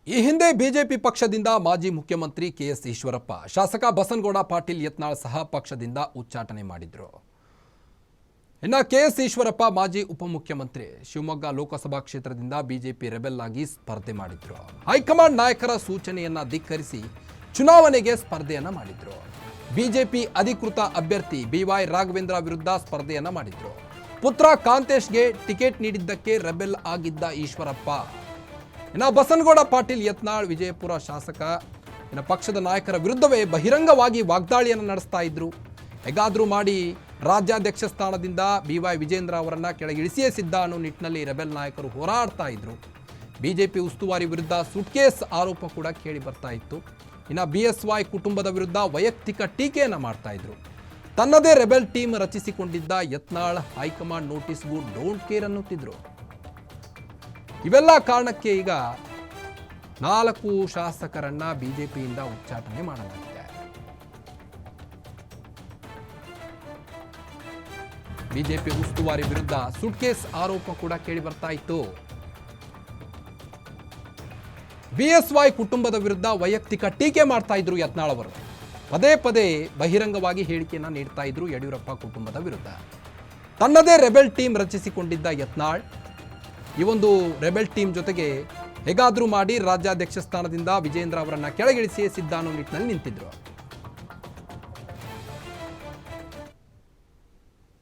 ಈ ಹಿಂದೆ ಬಿಜೆಪಿ ಪಕ್ಷದಿಂದ ಮಾಜಿ ಮುಖ್ಯಮಂತ್ರಿ ಕೆಎಸ್ ಈಶ್ವರಪ್ಪ, ಶಾಸಕ ಬಸನಗೌಡ ಪಾಟೀಲ್ ಯತ್ನಾಳ್ ಸಹ ಪಕ್ಷದಿಂದ ಉಚ್ಚಾಟನೆ ಮಾಡಿದ್ರು. ಇನ್ನು ಕೆಎಸ್ ಈಶ್ವರಪ್ಪ ಮಾಜಿ ಉಪಮುಖ್ಯಮಂತ್ರಿ ಶಿವಮೊಗ್ಗ ಲೋಕಸಭಾ ಕ್ಷೇತ್ರದಿಂದ ಬಿಜೆಪಿ ರೆಬೆಲ್ ಆಗಿ ಸ್ಪರ್ಧೆ ಮಾಡಿದ್ರು. ಹೈಕಮಾಂಡ್ ನಾಯಕರ ಸೂಚನೆಯನ್ನ ಧಿಕ್ಕರಿಸಿ ಚುನಾವಣೆಗೆ ಸ್ಪರ್ಧೆಯನ್ನ ಮಾಡಿದ್ರು. ಬಿಜೆಪಿ ಅಧಿಕೃತ ಅಭ್ಯರ್ಥಿ ಬಿವೈ ರಾಘವೇಂದ್ರ ವಿರುದ್ಧ ಸ್ಪರ್ಧೆಯನ್ನ ಮಾಡಿದ್ರು. ಪುತ್ರ ಕಾಂತೇಶ್ಗೆ ಟಿಕೆಟ್ ನೀಡಿದ್ದಕ್ಕೆ ರೆಬೆಲ್ ಆಗಿದ್ದ ಈಶ್ವರಪ್ಪ, ಇನ್ನು ಬಸನಗೌಡ ಪಾಟೀಲ್ ಯತ್ನಾಳ್ ವಿಜಯಪುರ ಶಾಸಕ ಪಕ್ಷದ ನಾಯಕರ ವಿರುದ್ಧವೇ ಬಹಿರಂಗವಾಗಿ ವಾಗ್ದಾಳಿಯನ್ನು ನಡೆಸ್ತಾ ಇದ್ರು. ಹೇಗಾದರೂ ಮಾಡಿ ರಾಜ್ಯಾಧ್ಯಕ್ಷ ಸ್ಥಾನದಿಂದ ಬಿವೈ ವಿಜೇಂದ್ರ ಅವರನ್ನ ಕೆಳಗಿಳಿಸಿಯೇ ಸಿದ್ಧ ಅನ್ನೋ ನಿಟ್ಟಿನಲ್ಲಿ ರೆಬೆಲ್ ನಾಯಕರು ಹೋರಾಡ್ತಾ ಇದ್ರು. ಬಿಜೆಪಿ ಉಸ್ತುವಾರಿ ವಿರುದ್ಧ ಸುಟ್ಕೇಸ್ ಆರೋಪ ಕೂಡ ಕೇಳಿ ಬರ್ತಾ ಇತ್ತು. ಇನ್ನು ಬಿಎಸ್ವೈ ಕುಟುಂಬದ ವಿರುದ್ಧ ವೈಯಕ್ತಿಕ ಟೀಕೆಯನ್ನು ಮಾಡ್ತಾ ಇದ್ರು. ತನ್ನದೇ ರೆಬೆಲ್ ಟೀಮ್ ರಚಿಸಿಕೊಂಡಿದ್ದ ಯತ್ನಾಳ್ ಹೈಕಮಾಂಡ್ ನೋಟಿಸ್ಗೂ ಡೋಂಟ್ ಕೇರ್ ಅನ್ನುತ್ತಿದ್ರು. ಇವೆಲ್ಲ ಕಾರಣಕ್ಕೆ ಈಗ 4 ಶಾಸಕರನ್ನ ಬಿಜೆಪಿಯಿಂದ ಉಚ್ಚಾಟನೆ ಮಾಡಲಾಗಿದೆ. ಬಿಜೆಪಿ ಉಸ್ತುವಾರಿ ವಿರುದ್ಧ ಸುಟ್ಕೇಸ್ ಆರೋಪ ಕೂಡ ಕೇಳಿ ಬರ್ತಾ ಇತ್ತು. ಬಿಎಸ್ವೈ ಕುಟುಂಬದ ವಿರುದ್ಧ ವೈಯಕ್ತಿಕ ಟೀಕೆ ಮಾಡ್ತಾ ಇದ್ರು ಯತ್ನಾಳ್ ಅವರು. ಪದೇ ಪದೇ ಬಹಿರಂಗವಾಗಿ ಹೇಳಿಕೆಯನ್ನ ನೀಡ್ತಾ ಇದ್ರು ಯಡಿಯೂರಪ್ಪ ಕುಟುಂಬದ ವಿರುದ್ಧ. ತನ್ನದೇ ರೆಬೆಲ್ ಟೀಮ್ ರಚಿಸಿಕೊಂಡಿದ್ದ ಯತ್ನಾಳ್ ಈ ಒಂದು ರೆಬೆಲ್ ಟೀಮ್ ಜೊತೆಗೆ ಹೇಗಾದರೂ ಮಾಡಿ ರಾಜ್ಯಾಧ್ಯಕ್ಷ ಸ್ಥಾನದಿಂದ ವಿಜೇಂದ್ರ ಅವರನ್ನ ಕೆಳಗಿಳಿಸಿಯೇ ಸಿದ್ಧ ಅನ್ನೋ ನಿಟ್ಟಿನಲ್ಲಿ ನಿಂತಿದ್ರು.